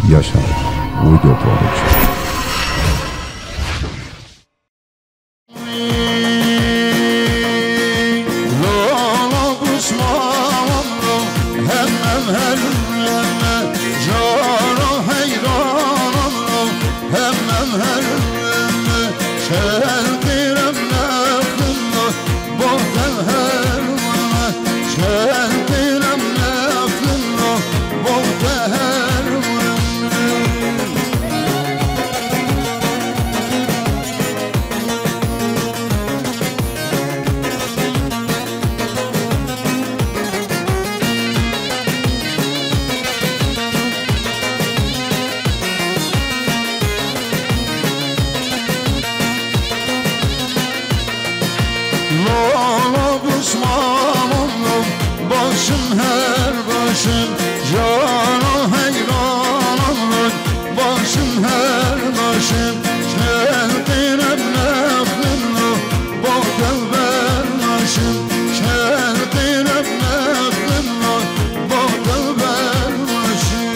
Yaşar Video Production. Başım her başım cana heyranım, başım her başım şerdirem neflimle bakıl ver başım şerdirem neflimle bakıl ver başım.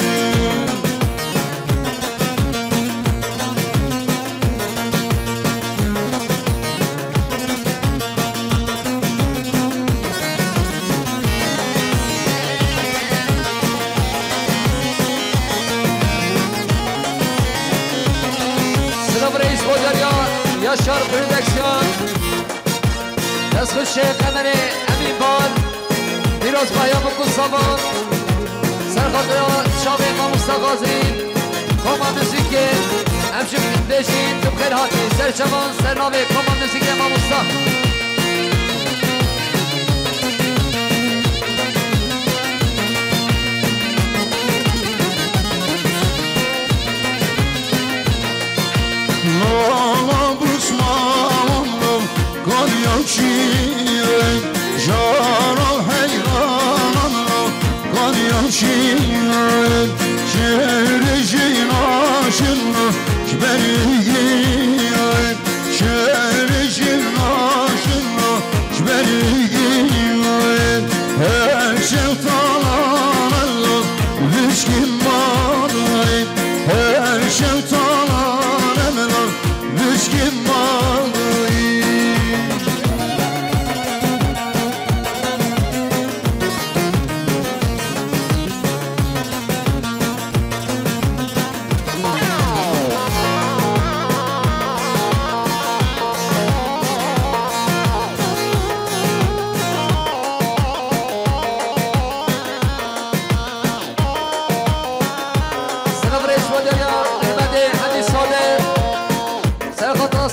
رئیس بودریان یاشار پرودکسیون دست خوش قمر امین بان پیروز بایا بکن سامان سرخاطر شاب امام مستقازی کامان موسیقی همچون بشین تو خیر هاتی سرچمان سرنامه کامان موسیقی امام مستقازی جارا حیرانم قانیم شیرین شهر جیناشن شبریگین شهر جیناشن شبریگین her şeytan Allah vişkin bağlayın her şeytan Allah vişkin bağlayın.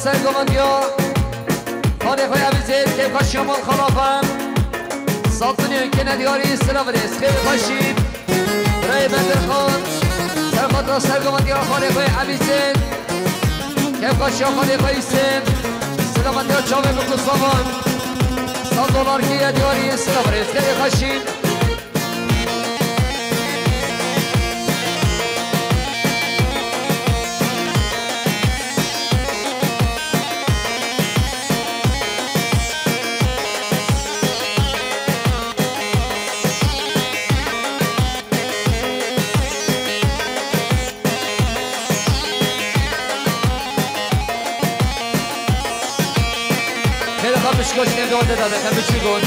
سرگومندیا خانه خوی عویزید که کاش شمال خلافم سالتونی که ندیاری سلام ریز خیلی خوشیم برای بندر خان سرخاطر سرگومندیا خانه خوی عویزید که کاش خانه خوی سیم سلامندیا چاوه بکن سامان $100 که ندیاری سلام ریز خیلی خوشیم. Gość nie wygląda dalej, tam być wygląd.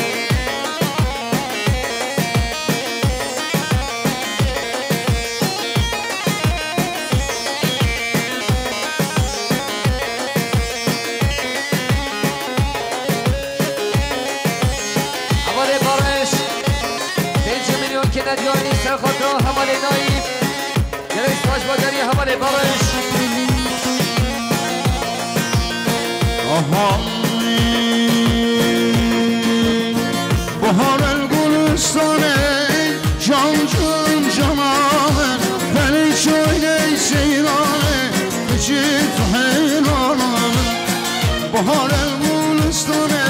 Hamale barış 5 milyon kenediyorni serxotra hamale naib Gerek saç badani hamale barış Bahar el gülüstane cancın canane beni şöyle seyrane içip heyranım. Bahar el gülüstane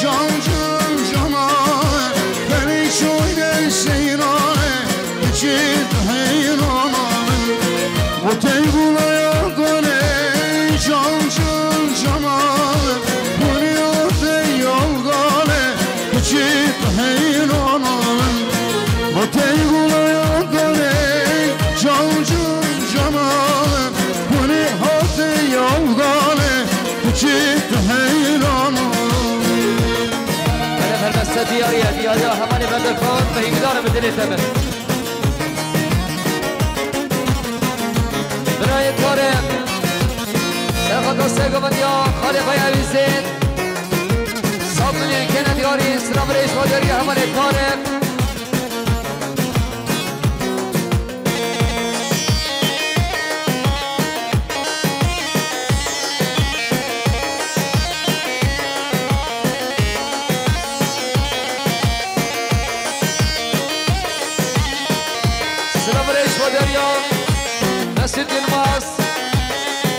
cancın canane beni şöyle seyrane içip heyranım. O teygulaya göre cancın canane bunu ortaya yolgane içip heyranım. O teygulaya göre cancın که تو حیرانم بله فرمسته دیاریه همانی بندر کن بهیمدارم به دلیت همه برای طارق سرخط سیگو بندیا خالق های عویزین صابونی که ندیاری سلام ریش باداری همانی طارق مسجد الماس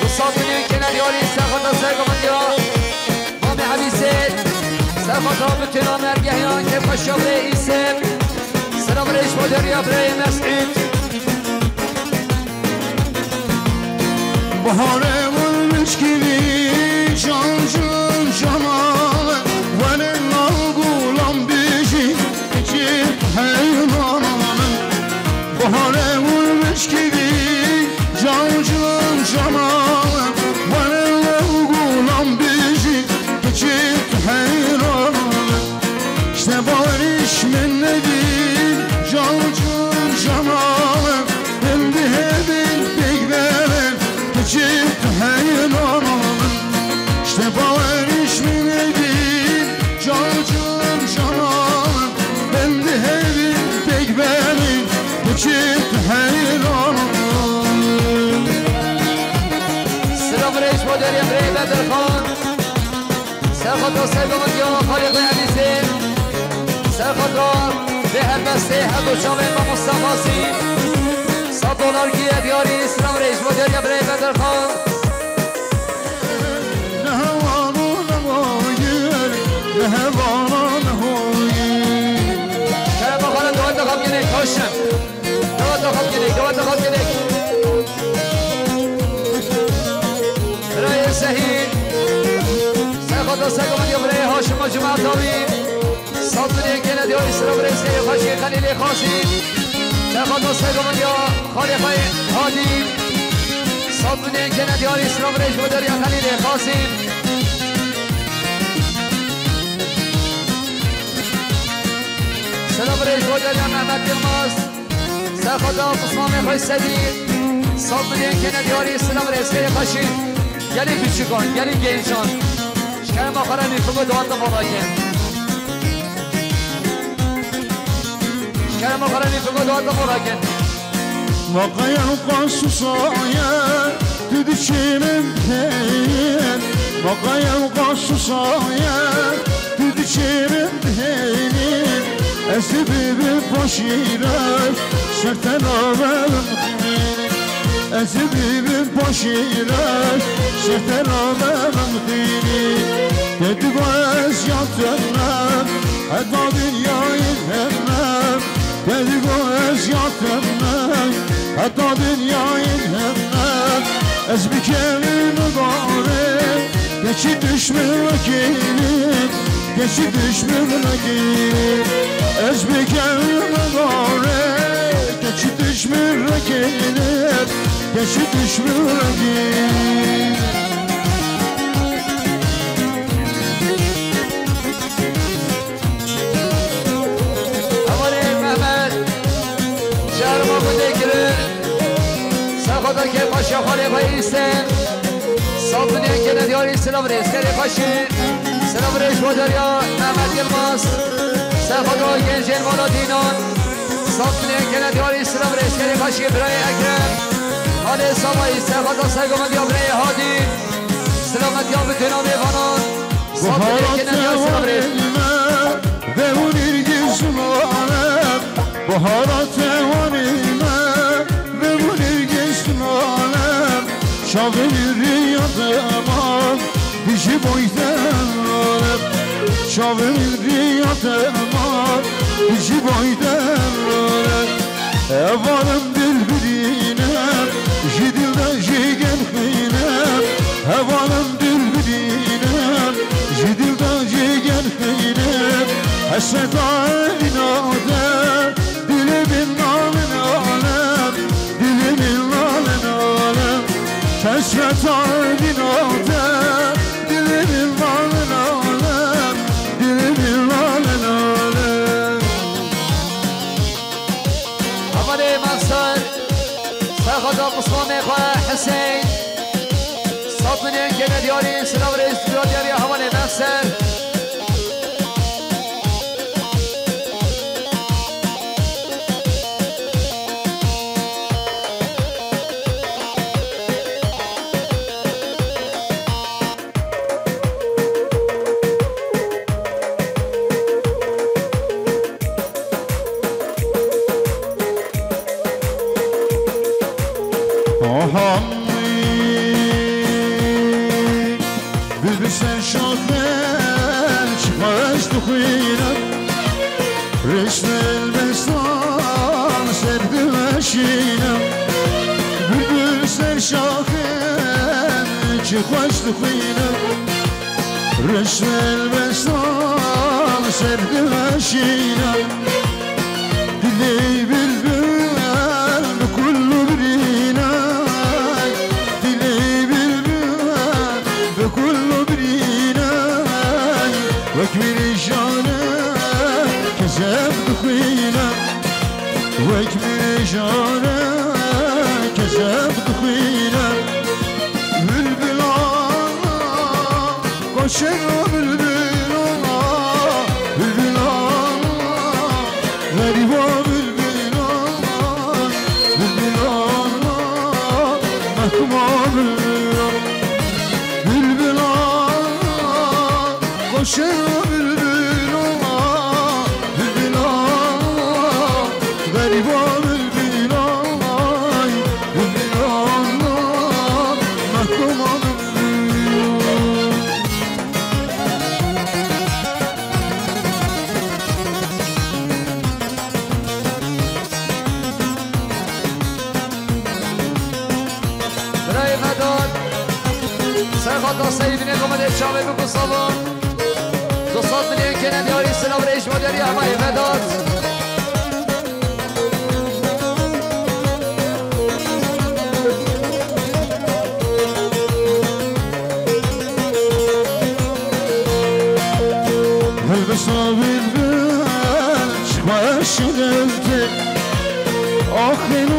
وصابني كنا ديوري ساخذ ساقم ديا مامي حبيسات ساخذ رابطنا مرجعيان كيف الشبري اسم سلام ريش بودريا بري مسعود بهاره والمشكلي جان جان جمال وانا نقولم بيجي كيف حيرانم بهاره والمشكلي جان جان جمال وانا نقولم بيجي كيف حيرانم اشتبارش من نديم جان جان جمال اللي هبل بيقبل كيف حيرانم اشتبارش من نديم جان جان جمال اللي هبل بيقبل كيف حيرانم سلام ريش بودر يا بري بدر خان سرخط سيقوم ديا خالق عزيزين سرخط به هربسته هر دو شامل و مصطفاسی $100 گیه دیاری سلام ريش بودر يا بري بدر خان نهوانو نهویر نهوانو نهویر کرم بخانم دوات دخم گنک کاشم دوات دخم گنک برای سهید سرخط سیقوم ديا بري هاشم و جمع تاوی صابونی که ندیاری سلام ريش خیلی خوشی خلیلی خاصی سرخط سیقوم ديا خالق هادی صابونی که ندیاری سلام ريش بودر یا خلیلی خاصی سلام ريش بودر یا محمد دلماس سرخط قسمام خوش سدید صابونی که ندیاری سلام ريش خیلی خوشی گلی پیچکان گلی گیجان شکرم آخرم میفگو دوات مراکن شکرم آخرم میفگو دوات مراکن وقايا القصصايا تدشيرم هين وقايا القصصايا تدشيرم هين أسبب بشيرك شرطنا بمخين أسبب بشيرك شرطنا بمخين تدقى أسياتنا حتى دنيا يهمنا تدقى أسياتنا حتى دنيا يهمنا از بکرم داره کسی دشمن نگیریم کسی دشمن نگیریم از بکرم داره کسی دشمن نگیریم کسی دشمن نگیریم خدا که پاشا خاله بایستن صابونی که ندیاری سلام ریز خیلی پاشی سلام ریز باداریا محمد گلماس سرخدا گنجین والا دینان صابونی که ندیاری سلام ریز خیلی پاشی برای اکرم حاله سامایی سرخدا سرگمت یا برای هادی سلامت یا بتونا میبانان صابونی که ندیاری سلام ریز بمونیر گزمانم بهارات وانیمم بمونیر گزمانم شاغل ریادمم بیشی بایدنم شاغل ریادمم بیشی بایدنم اوانم دل برینم جدیلden جیگن خینم اوانم دل برینم جدیلden جیگن خینم حسرت این آدم دلmin nalın alem dilimin nalın alem Kesret ardin adem احمد منصور سرخدا قسمه خواه حسین 100 میلیون که ندیاری سلام رئیس دیاری احمد منصور بلبسن شاخن çıkmaz tuğuyla Resmel bestan serdi meşine Bülbülsen şaخen çıkmaz tuğuyla Resmel bestan serdi meşine Dili bülbül kullu birine Dili bülbül kullu وكبر جانا كذاب دخينا وكبر جانا كذاب دخينا بلبلا قشر بلبلا بلبلا غريبا بلبلا بلبلا محكومة بلبلا بلبلا قشر سرخط سیدین کمد شامل بکن صابون 200 میلیون که ندیاری سلام رئیس مدیری احمد مداد بلبسا بلبل çıkmaz şerefte Ahine